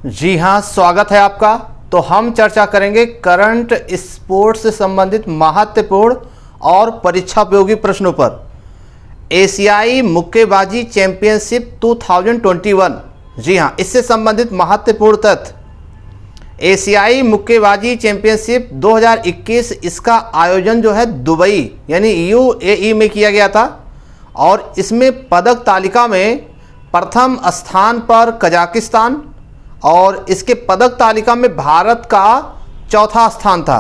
जी हाँ, स्वागत है आपका। तो हम चर्चा करेंगे करंट स्पोर्ट्स से संबंधित महत्वपूर्ण और परीक्षायोगी प्रश्नों पर। एशियाई मुक्केबाजी चैंपियनशिप 2021, जी हाँ, इससे संबंधित महत्वपूर्ण तथ्य। एशियाई मुक्केबाजी चैंपियनशिप 2021, इसका आयोजन जो है दुबई यानी यूएई में किया गया था और इसमें पदक तालिका में प्रथम स्थान पर कजाकिस्तान और इसके पदक तालिका में भारत का चौथा स्थान था।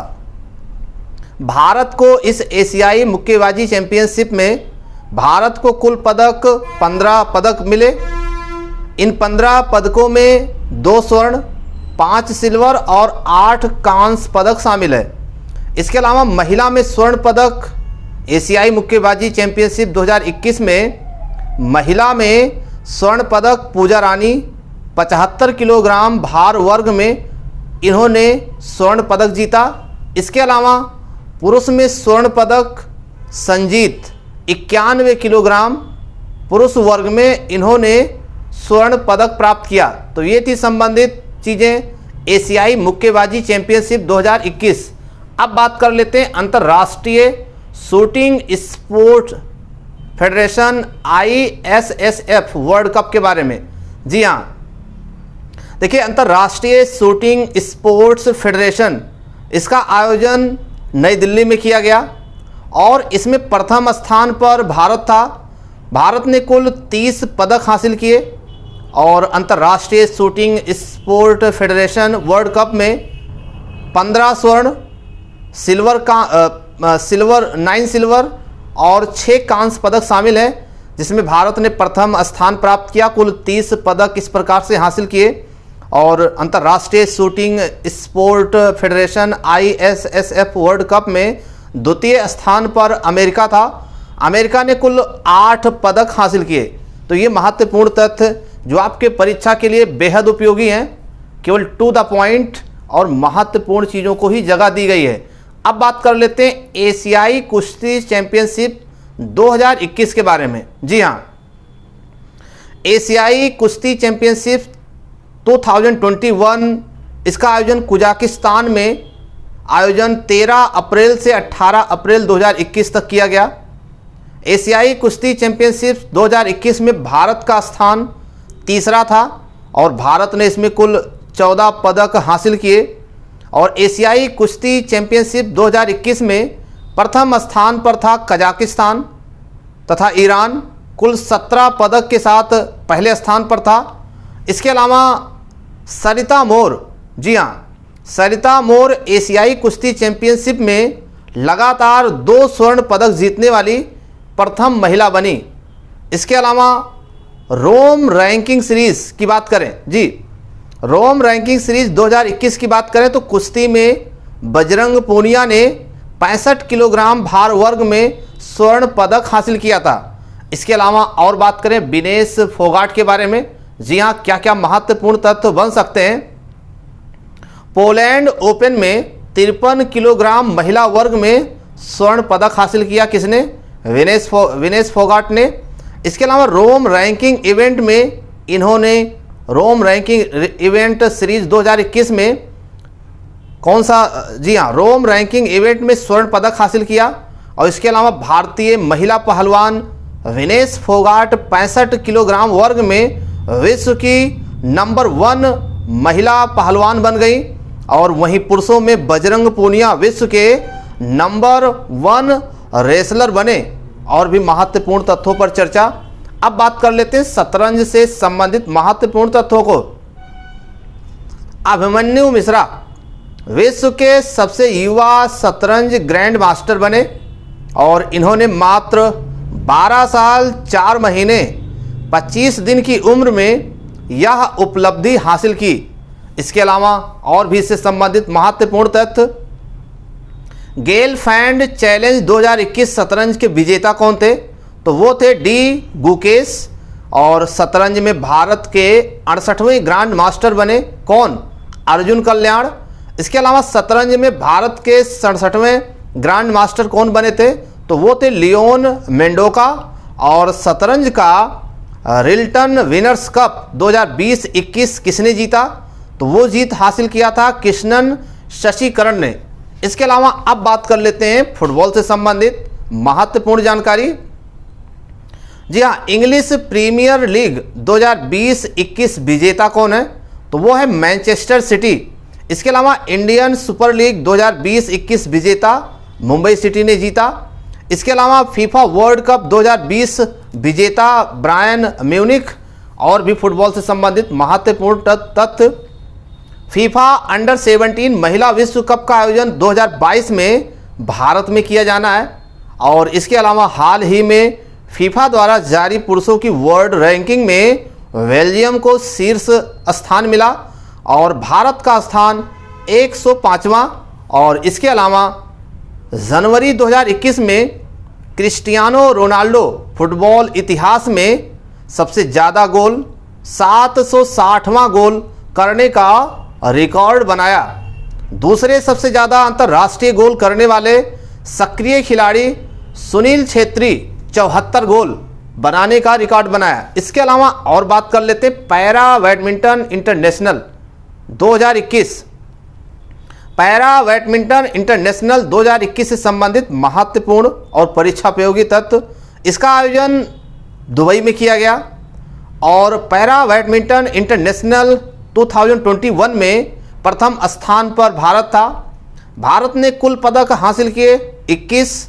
भारत को इस एशियाई मुक्केबाजी चैंपियनशिप में भारत को कुल पदक 15 पदक मिले। इन 15 पदकों में 2 स्वर्ण, 5 सिल्वर और 8 कांस्य पदक शामिल है। इसके अलावा महिला में स्वर्ण पदक एशियाई मुक्केबाजी चैंपियनशिप 2021 में महिला में स्वर्ण पदक पूजा रानी 75 किलोग्राम भार वर्ग में इन्होंने स्वर्ण पदक जीता। इसके अलावा पुरुष में स्वर्ण पदक संजीत 91 किलोग्राम पुरुष वर्ग में इन्होंने स्वर्ण पदक प्राप्त किया। तो ये थी संबंधित चीज़ें एशियाई मुक्केबाजी चैंपियनशिप 2021। अब बात कर लेते हैं अंतर्राष्ट्रीय shooting sport federation ISSF world cup के बारे में। जी हाँ, देखिए, अंतर्राष्ट्रीय शूटिंग स्पोर्ट्स फेडरेशन, इसका आयोजन नई दिल्ली में किया गया और इसमें प्रथम स्थान पर भारत था। भारत ने कुल 30 पदक हासिल किए और अंतर्राष्ट्रीय shooting sport federation world cup में 15 स्वर्ण, 9 सिल्वर और 6 कांस्य पदक शामिल हैं, जिसमें भारत ने प्रथम स्थान प्राप्त किया। कुल 30 पदक इस प्रकार से हासिल किए और अंतर्राष्ट्रीय shooting sport federation ISSF world cup में द्वितीय स्थान पर अमेरिका था। अमेरिका ने कुल 8 पदक हासिल किए। तो ये महत्वपूर्ण तथ्य जो आपके परीक्षा के लिए बेहद उपयोगी हैं, केवल टू द पॉइंट और महत्वपूर्ण चीज़ों को ही जगह दी गई है। अब बात कर लेते हैं एशियाई कुश्ती चैंपियनशिप 2021 के बारे में। जी हाँ, एशियाई कुश्ती चैंपियनशिप 2021, इसका आयोजन कजाकिस्तान में 13 अप्रैल से 18 अप्रैल 2021 तक किया गया। एशियाई कुश्ती चैंपियनशिप 2021 में भारत का स्थान तीसरा था और भारत ने इसमें कुल 14 पदक हासिल किए। और एशियाई कुश्ती चैंपियनशिप 2021 में प्रथम स्थान पर था कजाकिस्तान तथा ईरान, कुल 17 पदक के साथ पहले स्थान पर था। इसके अलावा सरिता मोर, जी हाँ, सरिता मोर एशियाई कुश्ती चैंपियनशिप में लगातार 2 स्वर्ण पदक जीतने वाली प्रथम महिला बनी। इसके अलावा रोम रैंकिंग सीरीज़ की बात करें, जी, रोम रैंकिंग सीरीज़ 2021 की बात करें तो कुश्ती में बजरंग पूनिया ने 65 किलोग्राम भार वर्ग में स्वर्ण पदक हासिल किया था। इसके अलावा और बात करें विनेश फोगाट के बारे में। जी हाँ, क्या क्या महत्वपूर्ण तथ्य बन सकते हैं। पोलैंड ओपन में 53 किलोग्राम महिला वर्ग में स्वर्ण पदक हासिल किया। किसने? विनेश फोगाट ने। इसके अलावा रोम रैंकिंग इवेंट में इन्होंने रोम रैंकिंग इवेंट सीरीज 2021 में कौन सा, जी हाँ, रोम रैंकिंग इवेंट में स्वर्ण पदक हासिल किया। और इसके अलावा भारतीय महिला पहलवान विनेश फोगाट 65 किलोग्राम वर्ग में विश्व की नंबर 1 महिला पहलवान बन गई। और वहीं पुरुषों में बजरंग पूनिया विश्व के नंबर 1 रेसलर बने। और भी महत्वपूर्ण तथ्यों पर चर्चा। अब बात कर लेते हैं शतरंज से संबंधित महत्वपूर्ण तथ्यों को। अभिमन्यु मिश्रा विश्व के सबसे युवा शतरंज ग्रैंड मास्टर बने और इन्होंने मात्र 12 साल 4 महीने 25 दिन की उम्र में यह उपलब्धि हासिल की। इसके अलावा और भी इससे संबंधित महत्वपूर्ण तथ्य। गेलफैंड चैलेंज 2021 शतरंज के विजेता कौन थे? तो वो थे डी गुकेश। और शतरंज में भारत के 68वें ग्रैंड मास्टर बने कौन? अर्जुन कल्याण। इसके अलावा शतरंज में भारत के 67वें ग्रैंड मास्टर कौन बने थे? तो वो थे लियोन मेंडोका। और शतरंज का रिल्टन विनर्स कप 2020-21 किसने जीता? तो वो जीत हासिल किया था कृष्णन शशिकरण ने। इसके अलावा अब बात कर लेते हैं फुटबॉल से संबंधित महत्वपूर्ण जानकारी। जी हाँ, इंग्लिश प्रीमियर लीग 2020-21 विजेता कौन है? तो वो है मैनचेस्टर सिटी। इसके अलावा इंडियन सुपर लीग 2020-21 विजेता मुंबई सिटी ने जीता। इसके अलावा फीफा वर्ल्ड कप 2020 विजेता बायर्न म्यूनिख। और भी फुटबॉल से संबंधित महत्वपूर्ण तथ्य, फीफा अंडर 17 महिला विश्व कप का आयोजन 2022 में भारत में किया जाना है। और इसके अलावा हाल ही में फीफा द्वारा जारी पुरुषों की वर्ल्ड रैंकिंग में बेल्जियम को शीर्ष स्थान मिला और भारत का स्थान 105वां। और इसके अलावा जनवरी 2021 में क्रिस्टियानो रोनाल्डो फुटबॉल इतिहास में सबसे ज़्यादा गोल 760वां गोल करने का रिकॉर्ड बनाया। दूसरे सबसे ज़्यादा अंतर्राष्ट्रीय गोल करने वाले सक्रिय खिलाड़ी सुनील छेत्री 74 गोल बनाने का रिकॉर्ड बनाया। इसके अलावा और बात कर लेते हैं para badminton international 2021। Para badminton international 2021 से संबंधित महत्वपूर्ण और परीक्षा उपयोगी तथ्य, इसका आयोजन दुबई में किया गया और पैरा बैडमिंटन इंटरनेशनल 2021 में प्रथम स्थान पर भारत था। भारत ने कुल पदक हासिल किए 21,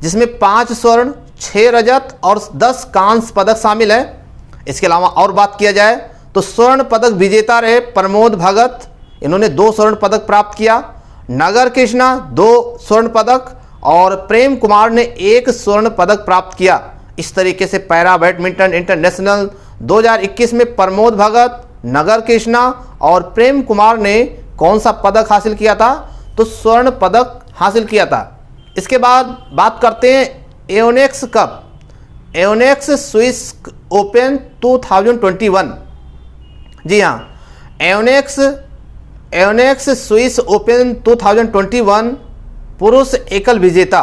जिसमें 5 स्वर्ण, 6 रजत और 10 कांस्य पदक शामिल है। इसके अलावा और बात किया जाए तो स्वर्ण पदक विजेता रहे प्रमोद भगत, इन्होंने 2 स्वर्ण पदक प्राप्त किया। नगर कृष्णा 2 स्वर्ण पदक और प्रेम कुमार ने 1 स्वर्ण पदक प्राप्त किया। इस तरीके से पैरा बैडमिंटन इंटरनेशनल 2021 में प्रमोद भगत, नगर कृष्णा और प्रेम कुमार ने कौन सा पदक हासिल किया था? तो स्वर्ण पदक हासिल किया था। इसके बाद बात करते हैं एयोनेक्स कप, एयोनेक्स स्विस ओपन 2021। जी हाँ, एयोनेक्स स्विस ओपन 2021 पुरुष एकल विजेता।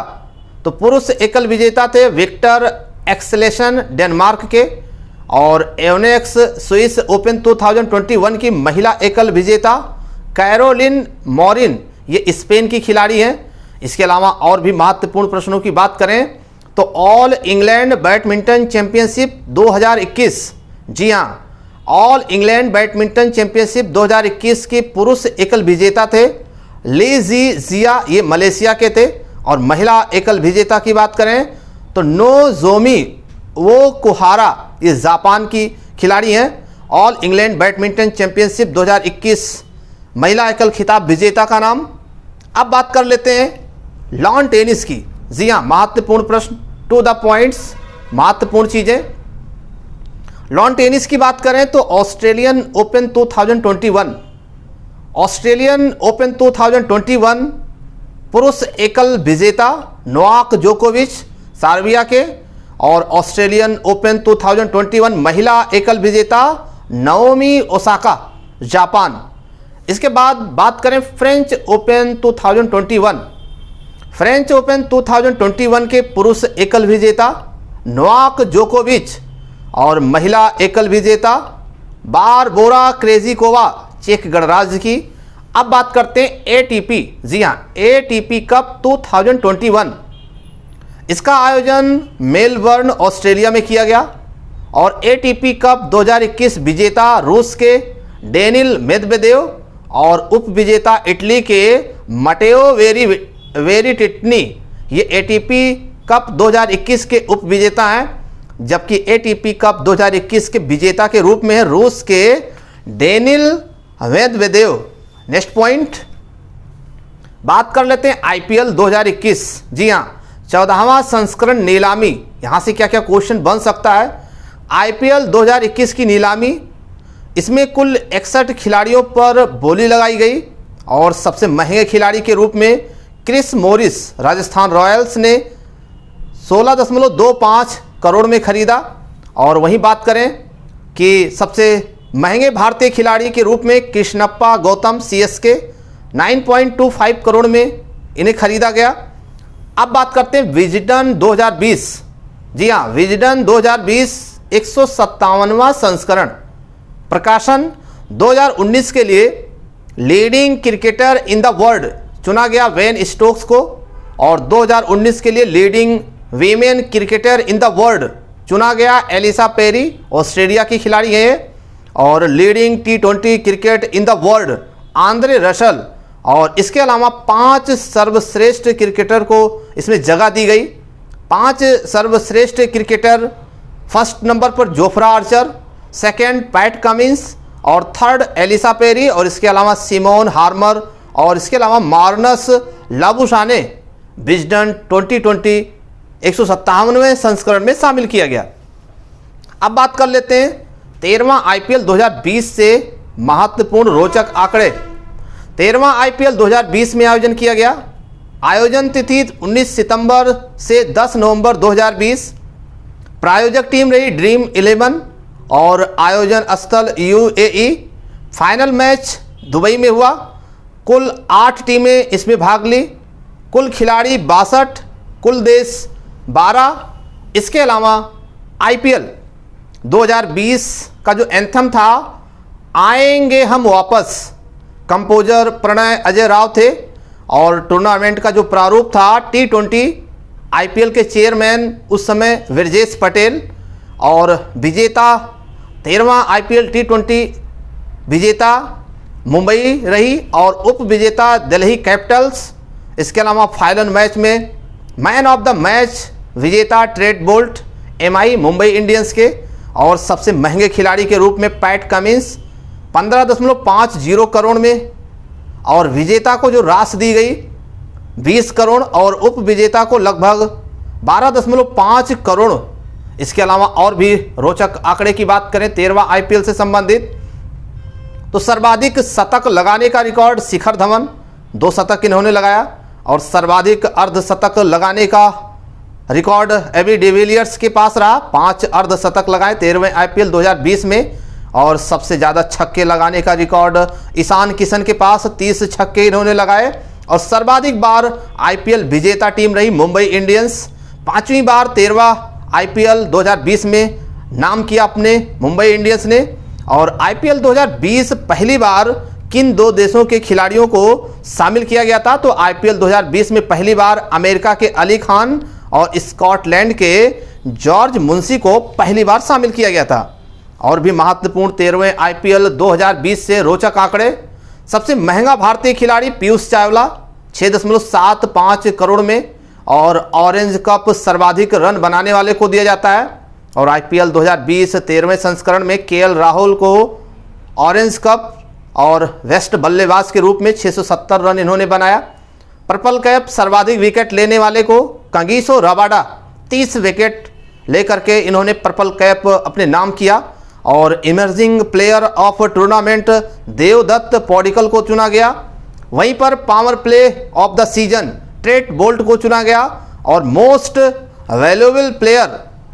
तो पुरुष एकल विजेता थे विक्टर एक्सेलेशन डेनमार्क के। और एयोनेक्स स्विस ओपन 2021 की महिला एकल विजेता कैरोलिन मॉरिन, ये स्पेन की खिलाड़ी हैं। इसके अलावा और भी महत्वपूर्ण प्रश्नों की बात करें तो ऑल इंग्लैंड बैडमिंटन चैंपियनशिप 2021, जी हाँ, ऑल इंग्लैंड बैडमिंटन चैंपियनशिप 2021 के पुरुष एकल विजेता थे ली जी जिया, ये मलेशिया के थे। और महिला एकल विजेता की बात करें तो नोजोमी वो कुहारा, ये जापान की खिलाड़ी हैं। ऑल इंग्लैंड बैडमिंटन चैंपियनशिप 2021 महिला एकल खिताब विजेता का नाम। अब बात कर लेते हैं लॉन टेनिस की। जी हाँ, महत्वपूर्ण प्रश्न, टू द पॉइंट्स, महत्वपूर्ण चीजें। लॉन टेनिस की बात करें तो ऑस्ट्रेलियन ओपन 2021, ऑस्ट्रेलियन ओपन 2021 पुरुष एकल विजेता नोवाक जोकोविच सर्बिया के। और ऑस्ट्रेलियन ओपन 2021 महिला एकल विजेता नाओमी ओसाका जापान। इसके बाद बात करें फ्रेंच ओपन 2021, फ्रेंच ओपन 2021 के पुरुष एकल विजेता नोवाक जोकोविच और महिला एकल विजेता बारबोरा क्रेजिकोवा चेक गणराज्य की। अब बात करते हैं एटीपी। जी हाँ, एटीपी कप 2021, इसका आयोजन मेलबर्न ऑस्ट्रेलिया में किया गया। और एटीपी कप 2021 विजेता रूस के डेनिल मेदवेदेव और उप विजेता इटली के मटेओ वेरिटिटनी, ये एटीपी कप 2021 के उप विजेता हैं। जबकि एटीपी कप 2021 के विजेता के रूप में है रूस के डेनिल मेदवेदेव। नेक्स्ट पॉइंट, बात कर लेते हैं आईपीएल 2021। जी हाँ, 14वां संस्करण नीलामी, यहाँ से क्या क्या क्वेश्चन बन सकता है। आईपीएल 2021 की नीलामी, इसमें कुल 61 खिलाड़ियों पर बोली लगाई गई और सबसे महंगे खिलाड़ी के रूप में क्रिस मॉरिस राजस्थान रॉयल्स ने 16.25 करोड़ में खरीदा। और वहीं बात करें कि सबसे महंगे भारतीय खिलाड़ी के रूप में कृष्णप्पा गौतम सीएसके 9.25 करोड़ में इन्हें खरीदा गया। अब बात करते हैं विजडन 2020। जी हाँ, विजडन 2020 157वां संस्करण, प्रकाशन 2019 के लिए leading cricketer in the world चुना गया वेन स्टोक्स को, और 2019 के लिए leading women cricketer in the world चुना गया एलिसा पेरी, ऑस्ट्रेलिया की खिलाड़ी है ये, और leading T20 cricket in the world Andre Russell. और इसके अलावा 5 सर्वश्रेष्ठ क्रिकेटर को इसमें जगह दी गई। 5 सर्वश्रेष्ठ क्रिकेटर, फर्स्ट नंबर पर Jofra Archer, second PAT Cummins, और थर्ड एलिसा पेरी, और इसके अलावा सिमोन हार्मर, और इसके अलावा मार्नस लाबुशाने विजडन 2020 157वें संस्करण में शामिल किया गया। अब बात कर लेते हैं 13वां IPL 2020 से महत्वपूर्ण रोचक आंकड़े। 13वां IPL 2020 में आयोजन किया गया। आयोजन तिथि 19 सितंबर से 10 नवंबर 2020। प्रायोजक टीम रही ड्रीम 11 और आयोजन स्थल UAE। फाइनल मैच दुबई में हुआ। कुल 8 टीमें इसमें भाग ली। कुल खिलाड़ी 62, कुल देश 12। इसके अलावा IPL 2020 का जो एंथम था आएंगे हम वापस, कंपोजर प्रणय अजय राव थे, और टूर्नामेंट का जो प्रारूप था T20 IPL के चेयरमैन उस समय ब्रजेश पटेल, और विजेता 13वां IPL T20 विजेता मुंबई रही और उप विजेता दिल्ली कैपिटल्स। इसके अलावा फाइनल मैच में मैन ऑफ द मैच विजेता trait bolt MI Mumbai Indians के, और सबसे महंगे खिलाड़ी के रूप में पैट कमिंस 15.50 करोड़ में, और विजेता को जो राशि दी गई 20 करोड़ और उप विजेता को लगभग 12.5 करोड़। इसके अलावा और भी रोचक आंकड़े की बात करें 13वां IPL से संबंधित, तो सर्वाधिक शतक लगाने का रिकॉर्ड शिखर धवन 2 शतक इन्होंने लगाया, और सर्वाधिक अर्धशतक लगाने का रिकॉर्ड एबी डिविलियर्स के पास रहा, 5 अर्धशतक लगाए 13वें IPL 2020 में, और सबसे ज़्यादा छक्के लगाने का रिकॉर्ड ईशान किशन के पास 30 छक्के इन्होंने लगाए, और सर्वाधिक बार IPL विजेता टीम रही मुंबई इंडियंस। 5वीं बार 13वां IPL 2020 में नाम किया अपने मुंबई इंडियंस ने। और IPL 2020 पहली बार किन 2 देशों के खिलाड़ियों को शामिल किया गया था, तो IPL 2020 में पहली बार अमेरिका के अली खान और स्कॉटलैंड के जॉर्ज मुंशी को पहली बार शामिल किया गया था। और भी महत्वपूर्ण 13वें IPL 2020 से रोचक आंकड़े। सबसे महंगा भारतीय खिलाड़ी पीयूष चावला 6.75 करोड़ में, और ऑरेंज कप सर्वाधिक रन बनाने वाले को दिया जाता है। और IPL 2020 13वें संस्करण में KL राहुल को ऑरेंज कप और वेस्ट बल्लेबाज के रूप में 670 रन इन्होंने बनाया। पर्पल कैप सर्वाधिक विकेट लेने वाले को कागिसो रबाडा 30 विकेट लेकर के इन्होंने पर्पल कैप अपने नाम किया। और emerging player of tournament Devdutt Padikkal को चुना गया। वहीं पर power play of the season Trent Boult को चुना गया, और most valuable player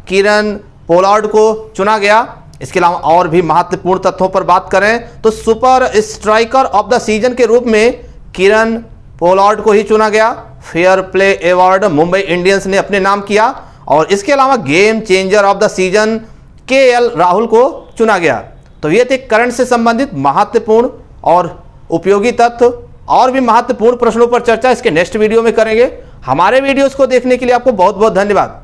Kieron Pollard को चुना गया। इसके अलावा और भी महत्वपूर्ण तथ्यों पर बात करें तो super striker of the season के रूप में किरण पोलार्ड को ही चुना गया। Fair play award Mumbai Indians ने अपने नाम किया, और इसके अलावा game changer of the season KL Rahul को चुना गया। तो ये थे करंट से संबंधित महत्वपूर्ण और उपयोगी तथ्य। और भी महत्वपूर्ण प्रश्नों पर चर्चा इसके नेक्स्ट वीडियो में करेंगे। हमारे वीडियोस को देखने के लिए आपको बहुत बहुत धन्यवाद।